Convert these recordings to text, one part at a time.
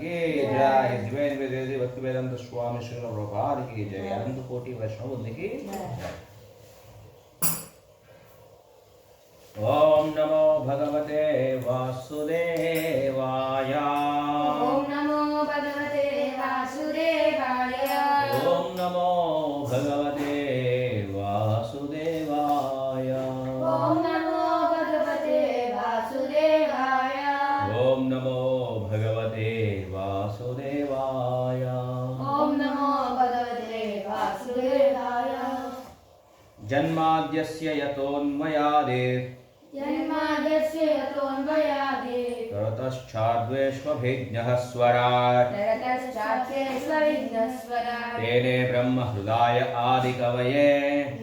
की जय। दिव्य वेद भक्ति वेदांत स्वामी श्रील प्रभुपाद की जय। अनंत कोटि वैष्णव वृंद की जय। ओम नमो भगवते वासुदेवाय। ओम नमो भगवते वासुदेवाय। ओम नमो भगवते वासुदेवाय। ओम नमो भगवते वासुदेवाय। ओम नमो भगवते वासुदेवाय। ओम नमो भगवते वासुदेवाय। जन्माद्यस्य यतोन्मयादित् जन्माद्यस्य यतोऽन्वयादित् ततश्चाद्वेष्वभिज्ञः स्वराट् ततश्चाद्वेष्वभिज्ञस्वराट् तेने ब्रह्म हृदाय आदिकवये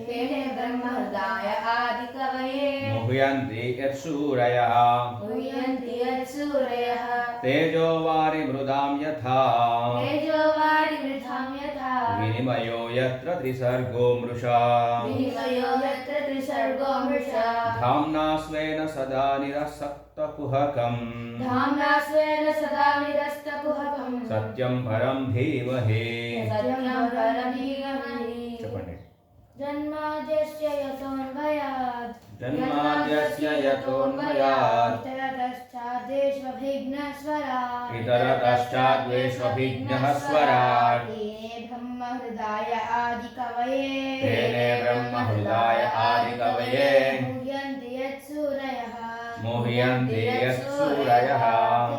तेने ब्रह्महृदाय आदिकवये मुह्यन्ति यत्सूरयः मुह्यन्ति यत्सूरयः तेजो वारिमृदां यथा तेजो वारिमृधां यथा विनिमयो यत्र त्रिसर्गो मृषा विनिमयो यत्र त्रिसर्गो मृषा धाम्ना स्वेन सदा निरसक्तकुहकम् धाम्ना स्वेन सदा निरस्तकुहकम् सत्यं परं धीमहि। सत्यं परं धीमहि। చెప్పండి. जन्माद्यस्य यतोऽन्वयात् जन्माद्यस्य यतोऽन्वयात् इतरतश्चाद्वेष्वभिघ्नस्वराट् इतरतश्चाद्वेष्वभिघ्नः स्वराट् तेने ब्रह्महृदाय आदिकवये तेने ब्रह्महृदाय आदिकवये मुह्यन्ति यत्सूरयः मुह्यन्ति यत्सूरयः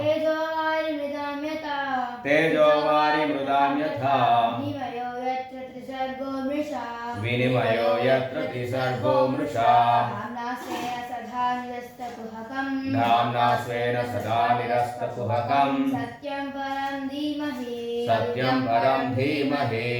तेजो वारिमृदां यथा तेजो वारिमृदां यथा विनिमयो यत्र त्रिसर्गो मृषा विनिमयो यत्र त्रिसर्गो मृषा धाम्ना स्वेन सदा निरस्तकुहकम् धाम्ना स्वेन सदा निरस्तकुहकम् सत्यं परं धीमहि सत्यं परं धीमहि।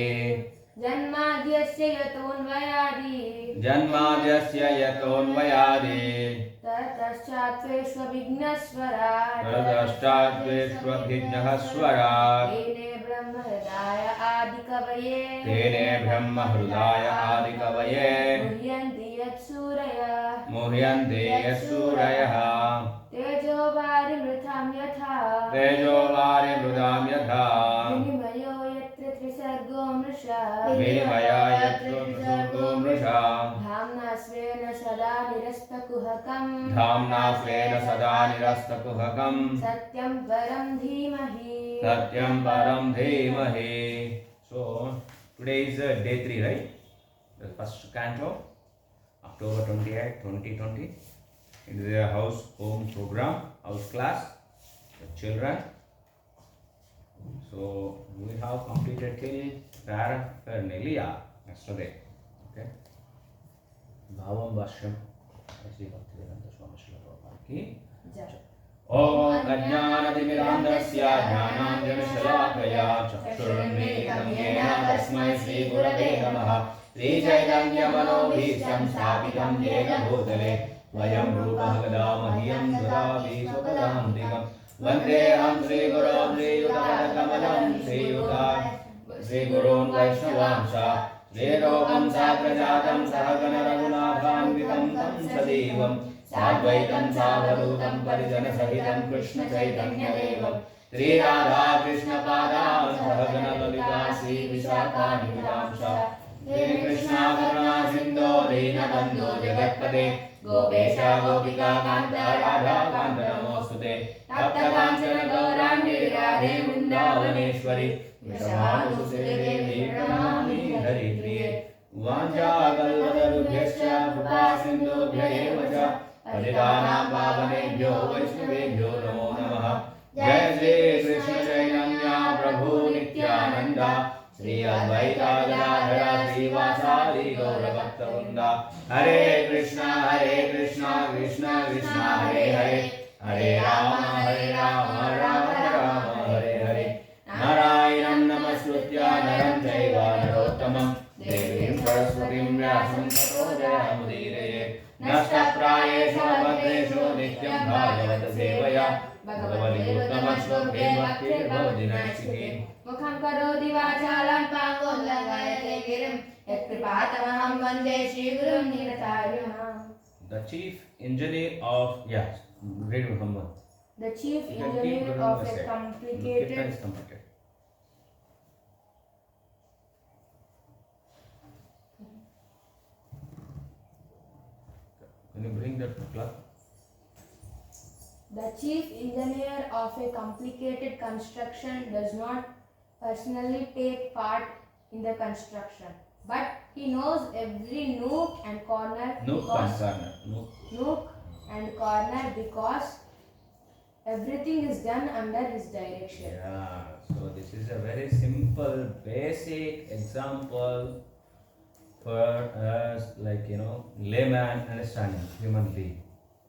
जन्माद्यस्य यतोऽन्वयादित् जन्माद्यस्य यतोऽन्वयादित् ततश्चाद्वेष्वभिघ्नस्वराट् ततश्चाद्वेष्वभिघ्नः स्वराट् तेने ब्रह्महृदाय आदिकवये तेने ब्रह्महृदाय आदिकवये मुह्यन्ति यत्सूरयः मुह्यन्ति यत्सूरयः तेजो वारिमृतां यथा तेजो वारिमृदां यथा विनिमयो यत्र त्रिसर्गो मृषा विनिमयो यत्र त्रिसर्गो मृषा धाम्ना स्वेन सदा निरस्तकुहकम् धाम्ना स्वेन सदा निरस्तकुहकम् सत्यं परं धीमहि सत्यं परं धीमहि. So today is day 3, right? The first canto, October 28, 2020. It is a house home program, house class for children. So we have completed till paraphernalia yesterday. Okay. Bhavam Bhashyam. Sri Bhaktivedanta Swami Srila Prabhupada ki jai. ओम अज्ञानतिमिरान्धस्य ज्ञानाञ्जनशलाकया चक्षुरुन्मीलितं येन तस्मै श्रीगुरवे नमः. श्रीचैतन्यमनोभीष्टं स्थापितं येन भूतले वयं रूपः कदा मह्यं ददाति स्वपदान्तिकं. वन्देऽहं श्रीगुरो श्रीयुतपदकमलं श्रीगुरोन् वैष्णवांश श्रीरूपं साग्रजातं सहगणरघुनाथान्वितं तं सजीवम् साद्वैतं सावधूतं परिजनसहितं कृष्णचैतन्यदेवं श्रीराधाकृष्णपादान् सहगणललिता श्रीविशाखान्वितांश. हे कृष्णा करुणा सिन्धो दीनबन्धो जगत्पते गोपेश गोपिकान्त राधाकान्त नमोऽस्तुते. तप्तकाञ्चन गौराङ्गी राधे वृन्दावनेश्वरि वृषभानुसुते देवी प्रणमामि हरिप्रिये. वाञ्छाकल्पतरुभ्यश्च कृपा सिन्धुभ्य एव च पतितानां पावनेभ्यो वैष्णवेभ्यो नमो नमः. जय श्री कृष्ण चैतन्य प्रभु नित्यानंद श्री अद्वैत गदाधर श्रीवासादि गौरभक्तवृंद. हरे कृष्ण कृष्ण कृष्ण हरे हरे हरे राम राम राम हरे हरे. नारायणं नमस्कृत्य नरं चैव नरोत्तमं देवीं सरस्वतीं व्यासं ततो जयमुदीरयेत्. नष्टप्रायेषु भद्रेषु नित्यं भागवत सेवया भगवति उत्तमश्लोके भक्तिर्भवति नैष्ठिकी. मुखं करोति वाचालं पाङ्गुं लङ्घयते गिरिं यत्कृपातमहं वन्दे श्रीगुरुं निरतारिणम्. The chief engineer of read Muhammad. The chief You can keep engineer going of on the a side. Kirtan complicated is completed. Can you bring that cloth? The chief engineer of a complicated construction does not personally take part in the construction, but he knows every nook and corner nook and corner because everything is done under his direction. Yeah, so this is a very simple, basic example for us, like layman understanding, human being.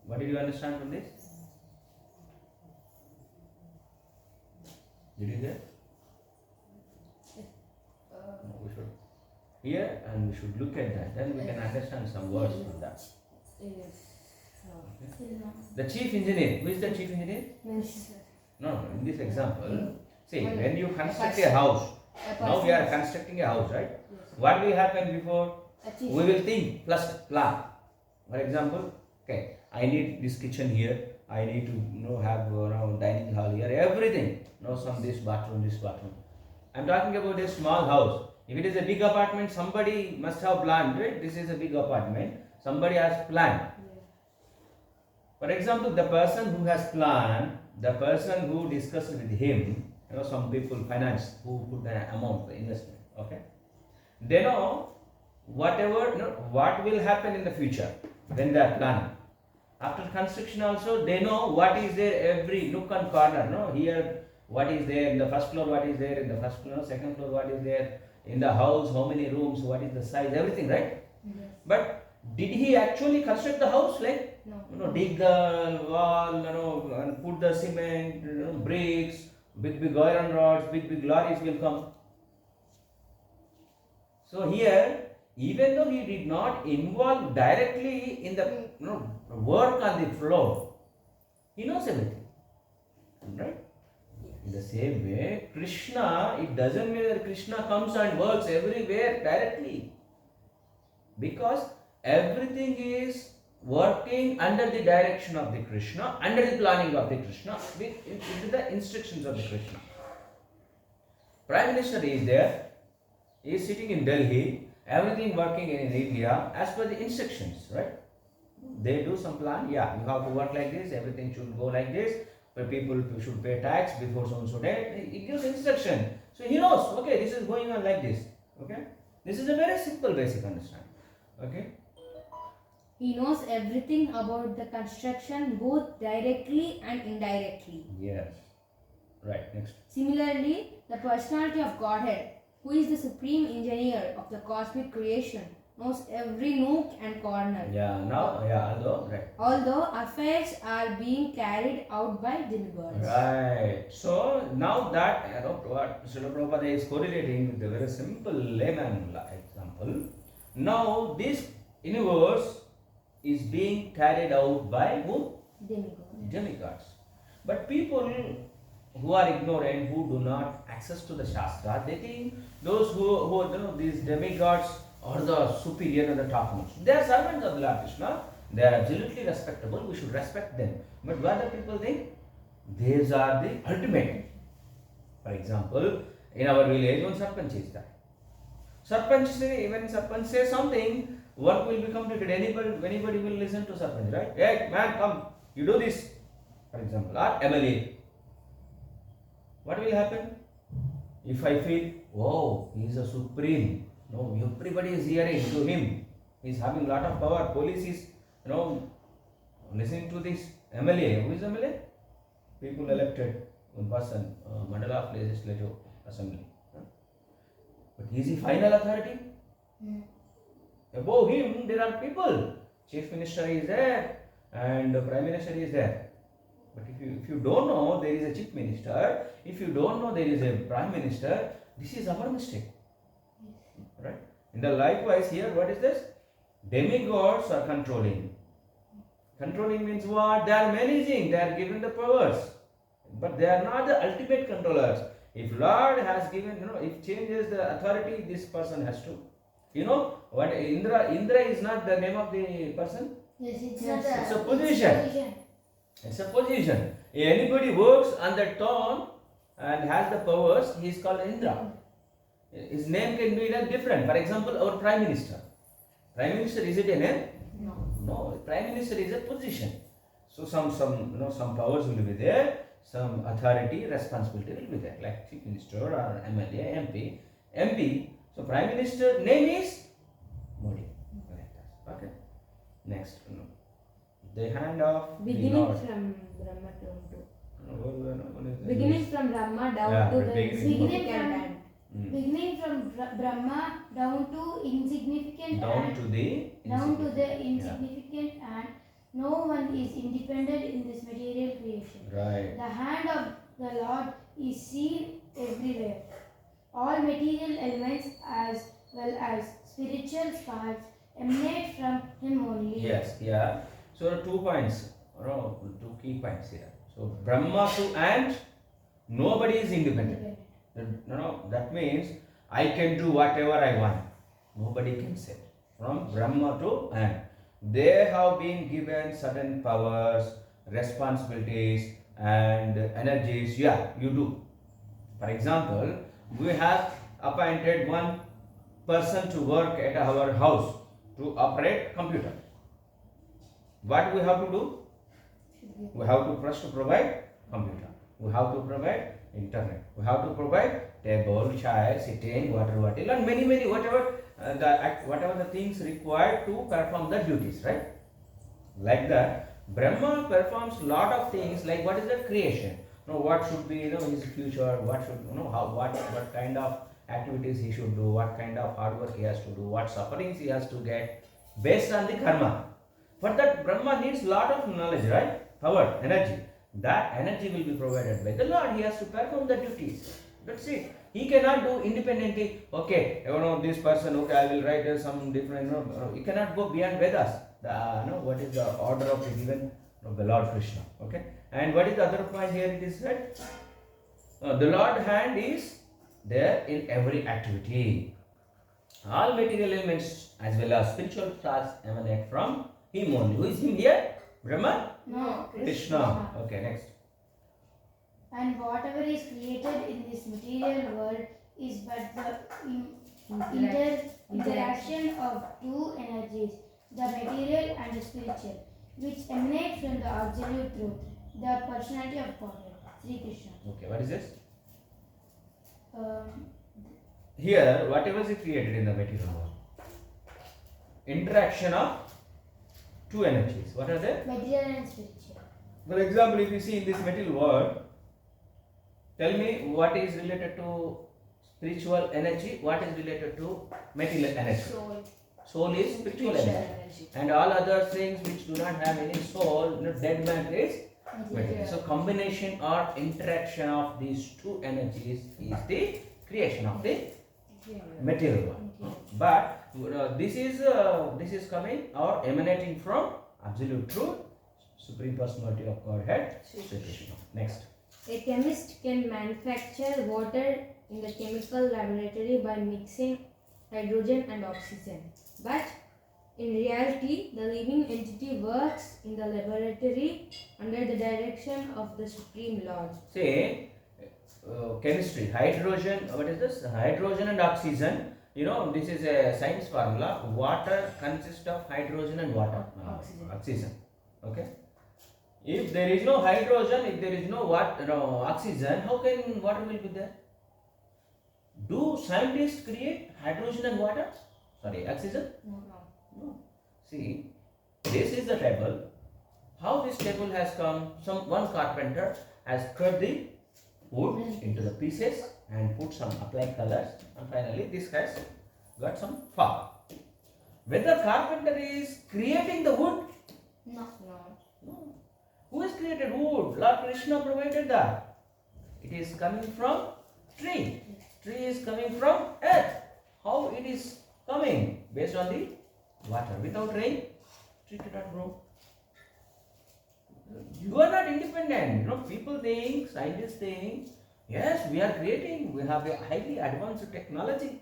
What did you understand from this? Did you hear? No, we should hear and we should look at that. Then we can understand some words from that. The chief engineer. Who is the chief engineer? No, in this example, see, when you construct a house, now we are constructing a house, right? What will happen before? We will think plus plan. For example, okay, I need this kitchen here. I need to have dining hall here. Everything. Some this bathroom. I'm talking about a small house. If it is a big apartment, somebody must have planned, right? This is a big apartment. Somebody has planned. For example, the person who has planned, the person who discussed with him, some people finance who put the amount, the investment, okay? They know whatever, what will happen in the future when they are planning. After construction also, they know what is there every nook and corner, here what is there in the first floor, what is there in the first floor, second floor, what is there in the house, how many rooms, what is the size, everything, right? Yes. But did he actually construct the house, like? No. Dig the wall, and put the cement, bricks, big iron rods, big lorries will come. So here, even though he did not involve directly in the work on the floor, he knows everything, right? In the same way, Krishna, it doesn't mean that Krishna comes and works everywhere directly, because everything is working under the direction of the Krishna, under the planning of the Krishna, with the instructions of the Krishna. Prime Minister is there, he is sitting in Delhi, everything working in India as per the instructions, right? They do some plan, you have to work like this, everything should go like this, but people should pay tax before so and so date. It gives instruction. So he knows, okay, this is going on like this, okay? This is a very simple basic understanding, okay? He knows everything about the construction both directly and indirectly. Yes. Right, next. Similarly, the personality of Godhead, who is the supreme engineer of the cosmic creation, knows every nook and corner. Although affairs are being carried out by demigods. Right. So now that what Srila Prabhupada is correlating with the very simple layman example. Now this universe is being carried out by who? Demigods. But people who are ignorant, who do not access to the Shastra, they think those who these demigods are the superior and the topmost. They are servants of Lord Krishna. They are absolutely respectable. We should respect them. But what do people think? These are the ultimate. For example, in our village, one sarpanch is there. When sarpanch says something, work will be completed. Anybody will listen to sarpanch, right? Hey, man, come, you do this. For example, or MLA. What will happen? If I feel, oh, he is a supreme. No, everybody is hearing to him. He is having lot of power. Police is, listening to this MLA. Who is MLA? People elected one person, Mandala Legislative Assembly. But is he final authority? Above him, there are people. Chief Minister is there and the Prime Minister is there. But if you don't know there is a Chief Minister, if you don't know there is a Prime Minister, this is our mistake. Right? In the likewise here, what is this? Demigods are controlling. Controlling means what? They are managing, they are given the powers. But they are not the ultimate controllers. If Lord has given, if changes the authority, this person has to. What Indra is not the name of the person? Yes, it's a position. It's a position. Anybody works on that throne and has the powers, he is called Indra. His name can be different. For example, our Prime Minister. Prime Minister, is it a name? No. No, Prime Minister is a position. So some powers will be there, some authority, responsibility will be there, like Chief Minister or MLA, MP. So Prime Minister name is Modi. Like that. Okay. Next, the hand of the Beginning Lord. from Brahma down to. What is that? Beginning from Brahma down Yeah, to the beginning insignificant from- ant. Beginning from Brahma down to insignificant Down ant, to the down to the Yeah. insignificant ant, no one is independent in this material creation. Right. The hand of the Lord is seen everywhere. All material elements as well as spiritual sparks emanate from Him only. Yes. Yeah. So there are 2 points. Two key points here. So Brahma to ant, nobody is independent. That means I can do whatever I want. Nobody can say. From Brahma to ant, they have been given certain powers, responsibilities, and energies. Yeah, you do. For example, we have appointed one person to work at our house to operate computer. What we have to do? We have to first provide computer. We have to provide internet. We have to provide table, chair, sitting, water bottle, and many whatever the things required to perform the duties. Right? Like that, Brahma performs lot of things. Like what is the creation? What should be his future? What should what kind of activities he should do? What kind of hard work he has to do? What sufferings he has to get based on the karma. For that, Brahma needs lot of knowledge, right? Power, energy. That energy will be provided by the Lord. He has to perform the duties. That's it. He cannot do independently. Okay, this person. Okay, I will write some different. He cannot go beyond Vedas. What is the order of the given the Lord Krishna? Okay, and what is the other point here? It is said, the Lord hand is there in every activity. All material elements as well as spiritual stars emanate from Him only. Who is Him here? Brahma? No, Krishna. Okay, next. And whatever is created in this material world is but the interaction of two energies, the material and the spiritual, which emanate from the absolute truth, the personality of Godhead, Sri Krishna. Okay, what is this? Um, Here, whatever is created in the material world, interaction of two energies. What are they? material and spiritual. For example, if you see in this material world, tell me what is related to spiritual energy, what is related to material energy. Soul is spiritual energy. And all other things which do not have any soul, dead matter is material. So combination or interaction of these two energies is the creation of the material world. But this is coming or emanating from absolute truth, Supreme Personality of Godhead, Sri Krishna. Next. A chemist can manufacture water in the chemical laboratory by mixing hydrogen and oxygen. But in reality, the living entity works in the laboratory under the direction of the Supreme Lord. Say, chemistry, hydrogen, what is this? Hydrogen and oxygen. This is a science formula. Water consists of hydrogen and water. Oxygen. Okay. If there is no hydrogen, if there is no oxygen, how can water will be there? Do scientists create hydrogen and water? Sorry, oxygen? No. See, this is the table. How this table has come? One carpenter has cut the wood into the pieces and put some applied colors, and finally this has got some form. Whether carpenter is creating the wood? No. No. Who has created wood? Lord Krishna provided that. It is coming from tree. Tree is coming from earth. How it is coming? Based on the water. Without rain, tree cannot grow. You are not independent. People think, scientists think, yes, we are creating. We have a highly advanced technology.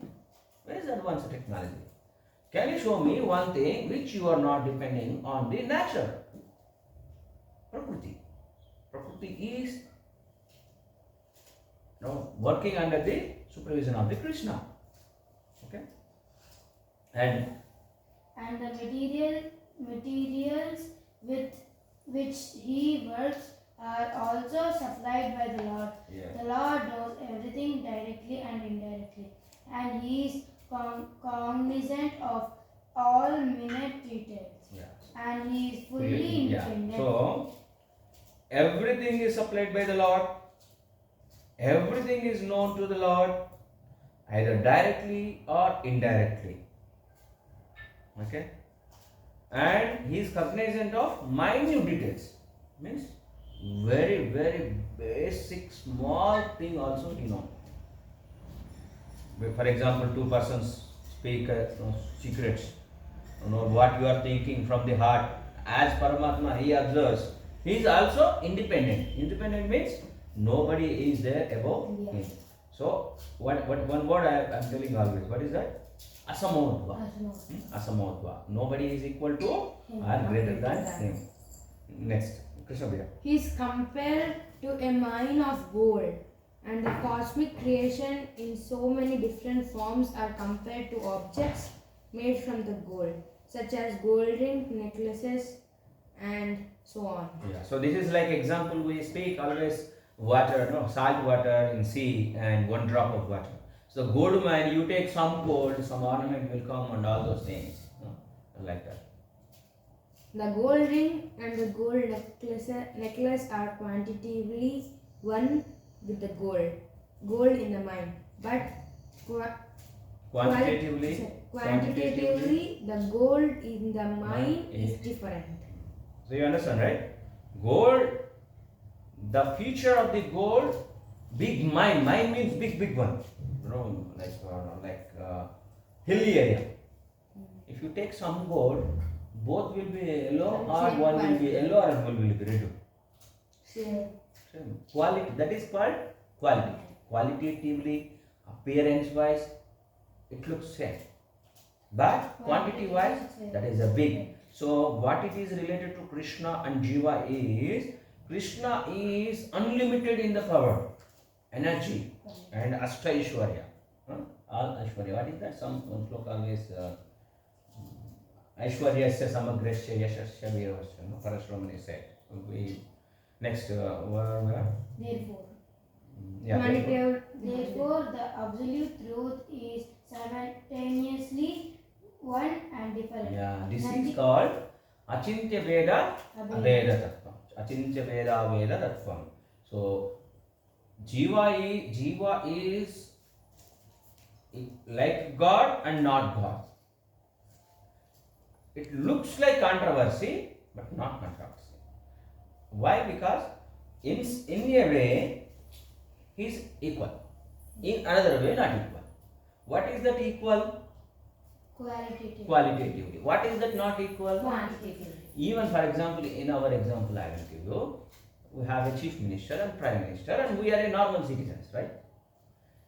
Where is advanced technology? Can you show me one thing which you are not depending on the nature? Prakriti. Mukti is working under the supervision of the Krishna. Okay, and the materials with which he works are also supplied by the Lord. yeah, The Lord knows everything directly and indirectly, and he is cognizant of all minute details, yeah. and he is fully Yeah. independent. So everything is supplied by the Lord. Everything is known to the Lord, either directly or indirectly. Okay, and he is cognizant of minute details. Means very basic small thing also he knows. For example, two persons speak secrets. What you are thinking from the heart. As Paramatma, he observes. He is also independent. Independent means nobody is there above him. So, one word I am telling always. What is that? Asamotva. Asamotva. Nobody is equal to or greater than him. Next, Krishna Bhaiya. He is compared to a mine of gold, and the cosmic creation in so many different forms are compared to objects made from the gold, such as gold ring, necklaces, and so on. Yeah. So this is like example we speak always water, salt water in sea and one drop of water. So gold mine, you take some gold, some ornament will come and all those things, like that. The gold ring and the gold necklace are quantitatively one with the gold in the mine, but Quantitatively, the gold in the mine is different. So you understand, right? Gold, the future of the gold, big mine. Mine means big one. Like hilly area. If you take some gold, both will be yellow or one will be yellow or one will be red. Same. Quality, that is called quality. Qualitatively, appearance wise, it looks same. But quantity wise, that is a big. So what it is related to Krishna and Jiva is, Krishna is unlimited in the power, energy and Ashtaishwarya. All Aishwarya. What is that? Some sloka always Aishwaryasya samagrasya yashasya virasya. Parashramani said. Next, Therefore, therefore, the absolute truth is simultaneously one and different. Yeah, this is called Achintya Veda Aveda Tattvam. Achintya Veda Aveda Tattvam. So, Jiva is like God and not God. It looks like controversy, but not controversy. Why? Because in a way, he is equal. In another way, not equal. What is that equal? Qualitatively. What is that not equal? Quantitatively. Even for example, in our example I will give you, we have a chief minister and prime minister and we are a normal citizens, right?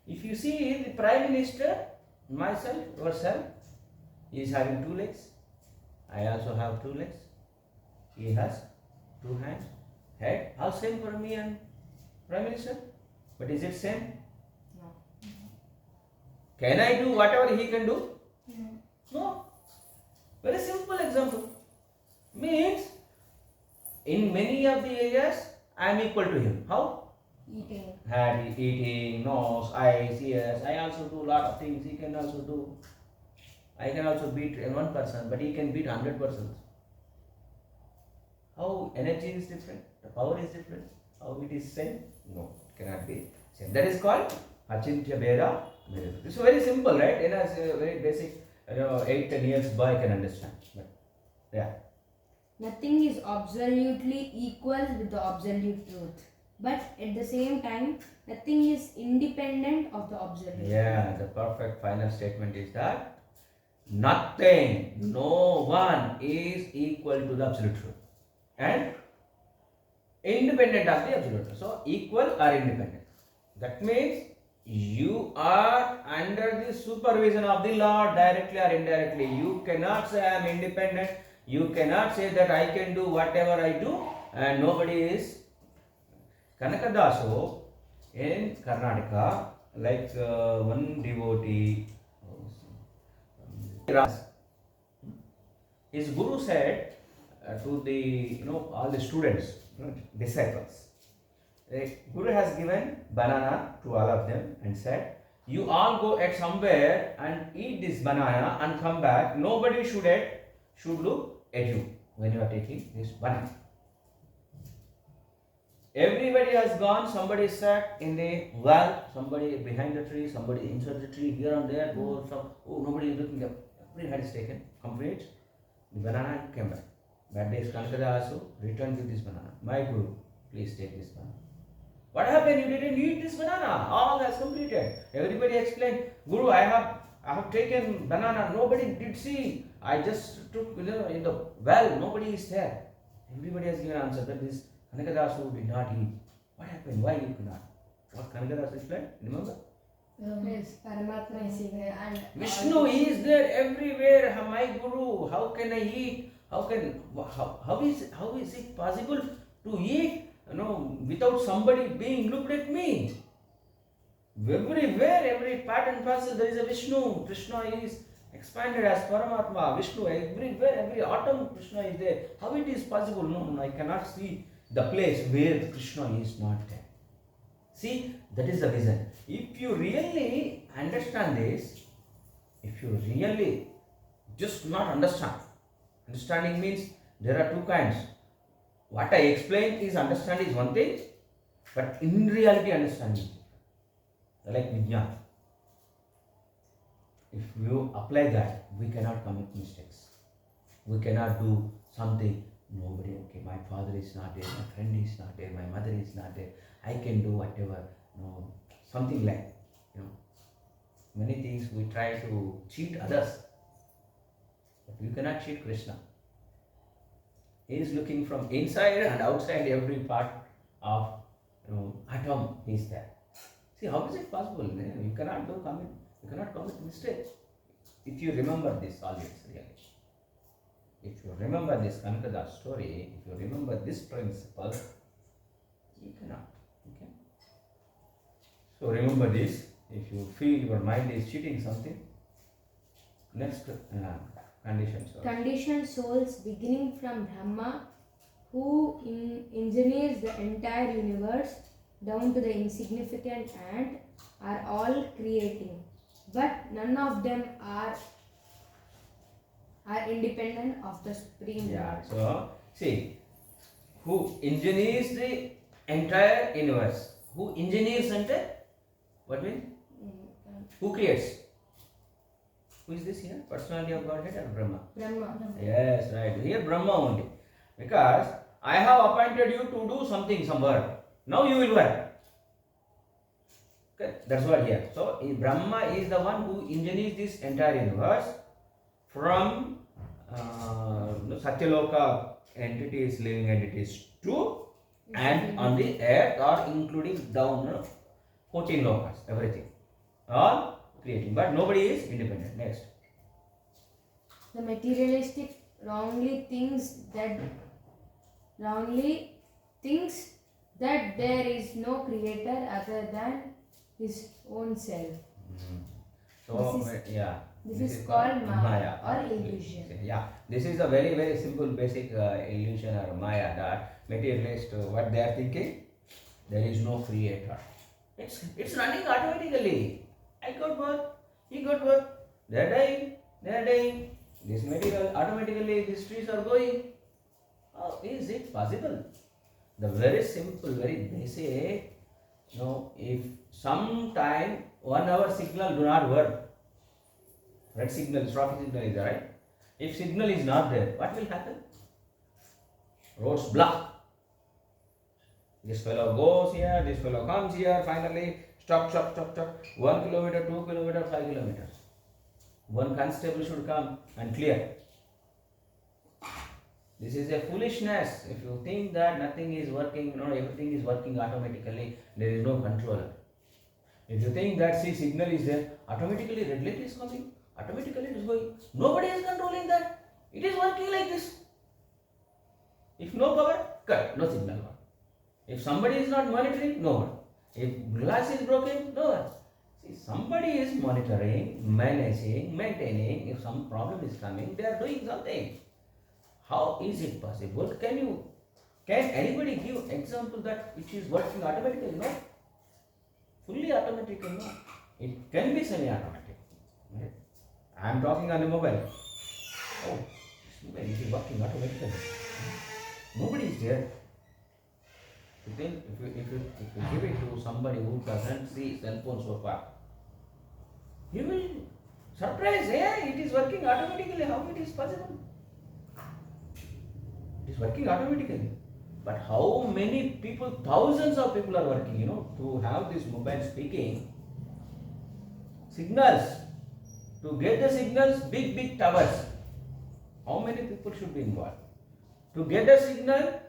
If you see the prime minister, myself, yourself, he is having 2 legs. I also have 2 legs. He has 2 hands, head, all same for me and prime minister. But is it same? No. Can I do whatever he can do? No. No. Very simple example. Means in many of the areas I am equal to him. How? Eating. Head, eating, nose, eyes, ears. I also do a lot of things. He can also do. I can also beat one person, but he can beat 100 persons. How energy is different? The power is different. How it is same? No, it cannot be same. That is called Achintya Veda. This is very simple, right? In a very basic, 8-10 years boy can understand. But yeah. Nothing is absolutely equal with the absolute truth. But at the same time, nothing is independent of the absolute. Yeah, the perfect final statement is that nothing, no one is equal to the absolute truth and independent of the absolute truth. So, equal or independent. That means you are under the supervision of the Lord directly or indirectly. You cannot say I am independent. You cannot say that I can do whatever I do and nobody is Kanakadasu in Karnataka, like one devotee, his guru said to the all the students, disciples, the guru has given banana to all of them and said, you all go at somewhere and eat this banana and come back. Nobody should look at you when you are taking this banana. Everybody has gone. Somebody sat in the well, somebody behind the tree, somebody inside the tree, here and there. Nobody is looking up. Everybody has taken complete the banana and came back. That day, Kanakada also returned with this banana. My guru, please take this banana. What happened? You didn't eat this banana. All has completed. Everybody explained, Guru, I have taken banana. Nobody did see. I just took in the well. Nobody is there. Everybody has given answer that this Kanakadasu did not eat. What happened? Why you could not? What Kanakadasu explained? Remember? Yes, Paramatma is here and Vishnu is there everywhere. My Guru, how can I eat? How is it possible to eat? Without somebody being looked at me. Everywhere, every part and parcel, there is a Vishnu. Krishna is expanded as Paramatma. Vishnu, everywhere, every atom, Krishna is there. How it is possible? No, I cannot see the place where Krishna is not there. See, that is the vision. If you really understand this, if you really just not understand, understanding means there are two kinds. What I explained is understand is one thing, but in reality understanding, like Vijnana. If you apply that, we cannot commit mistakes. We cannot do something. Nobody, okay, my father is not there, my friend is not there, my mother is not there. I can do whatever. Something like, many things we try to cheat others, but you cannot cheat Krishna. He is looking from inside and outside every part of atom. He is there. See, how is it possible? You cannot commit mistakes. If you remember this always, really. If you remember this Kanakada story, if you remember this principle, you cannot. Okay. So remember this. If you feel your mind is cheating something, next condition. Conditioned souls beginning from Brahma, who engineers the entire universe down to the insignificant ant, are all creating, but none of them are independent of the Supreme Lord. So see, who engineers the entire universe? Who engineers entire? What means? Who creates? Who is this here? Personality of Godhead or Brahma? Brahma. Yes, right. Here Brahma only. Because I have appointed you to do something, some work. Now you will work. Okay, that's what here. So Brahma is the one who engineers this entire universe from Satyaloka entities, living entities to and on the earth or including down 14 lokas, everything. All creating, but nobody is independent. Next. The materialistic wrongly thinks that there is no creator other than his own self. So This is called Maya or illusion. Yeah, this is a very very simple basic illusion or Maya, that materialist what they are thinking, there is no creator. It's running automatically. I got birth, he got birth, they are dying. This material automatically, these trees are going. How is it possible? The very simple, very basic. If sometime 1 hour signal do not work, red signal, traffic signal is there, right? If signal is not there, what will happen? Roads blocked. This fellow goes here, this fellow comes here, finally stop. 1 kilometer, 2 kilometer, 5 kilometers. One constable should come and clear. This is a foolishness. If you think that nothing is working, everything is working automatically, there is no controller. If you think that signal is there, automatically red light is coming, automatically it is going. Nobody is controlling that. It is working like this. If no power, cut, no signal. If somebody is not monitoring, no one. If glass is broken, no one. See, somebody is monitoring, managing, maintaining. If some problem is coming, they are doing something. How is it possible? Can anybody give example that which is working automatically? No. Fully automatic, no. It can be semi-automatic. Right? I am talking on the mobile. Oh, this mobile is working automatically. Nobody is there. Then if you give it to somebody who doesn't see cell phone so far, he will surprise. Yeah, it is working automatically. How it is possible? It is working automatically. But how many people, thousands of people are working, to have this mobile speaking signals, to get the signals, big towers. How many people should be involved? To get a signal,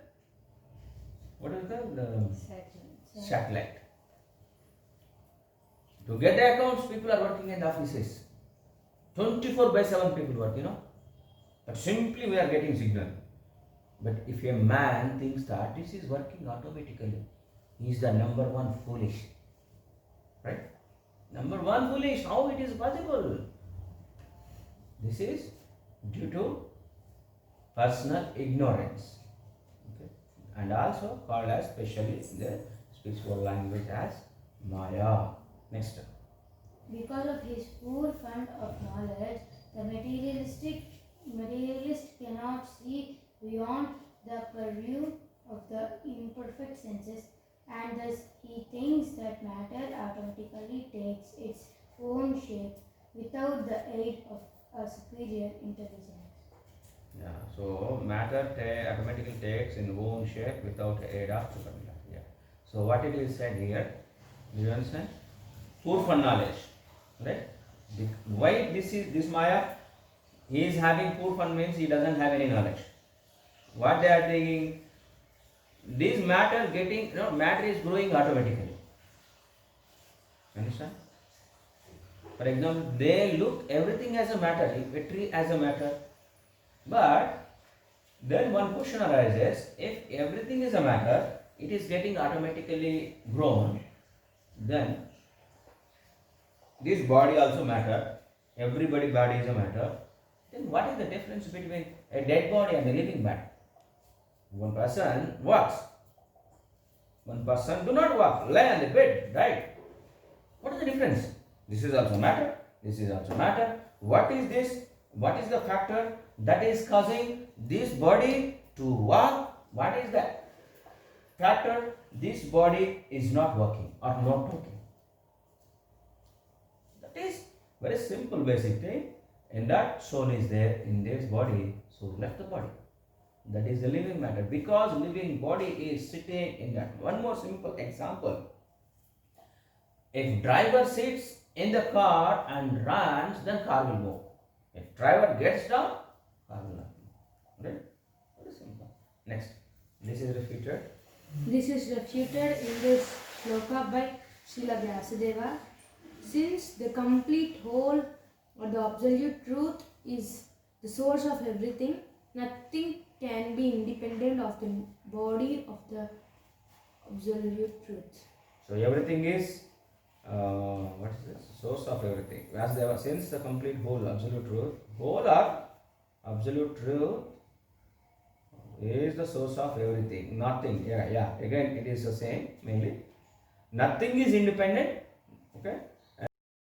what is the satellite. To get the accounts, people are working in the offices. 24/7 people work, But simply we are getting signal. But if a man thinks that this is working automatically, he is the number one foolish. Right? Number one foolish. How it is possible? This is due to personal ignorance. Okay? And also called as, specially in the spiritual language, as Maya. Next. Because of his poor fund of knowledge, the materialist cannot see beyond the purview of the imperfect senses, and thus he thinks that matter automatically takes its own shape without the aid of a superior intelligence. Yeah, so matter automatically takes in own shape without aid of supernatural. Yeah. So what it is said here, do you understand? Poor fund knowledge, right? Why this Maya? He is having poor fund means he doesn't have any knowledge. What they are thinking? This matter matter is growing automatically. Understand? For example, they look everything as a matter, a tree as a matter. But then one question arises: if everything is a matter, it is getting automatically grown, then this body also matter, everybody body is a matter, then what is the difference between a dead body and a living body? One person walks, one person do not walk, lie on the bed, right? What is the difference? This is also matter, this is also matter. What is this? What is the factor that is causing this body to walk? What is the factor this body is not working or not working? That is very simple basic thing. And that soul is there in this body, soul left the body. That is the living matter. Because living body is sitting in that. One more simple example. If driver sits in the car and runs, then car will move. If driver gets down, car will not move. Right? Very simple. Next. This is refuted. This is refuted in this shloka by Srila Vyasadeva. Since the complete whole or the absolute truth is the source of everything, nothing can be independent of the body of the absolute truth. So everything is what is this? Source of everything. Vyasadeva, since the complete whole absolute truth, whole of absolute truth is the source of everything. Nothing. Yeah. Again, it is the same mainly. Nothing is independent. Okay.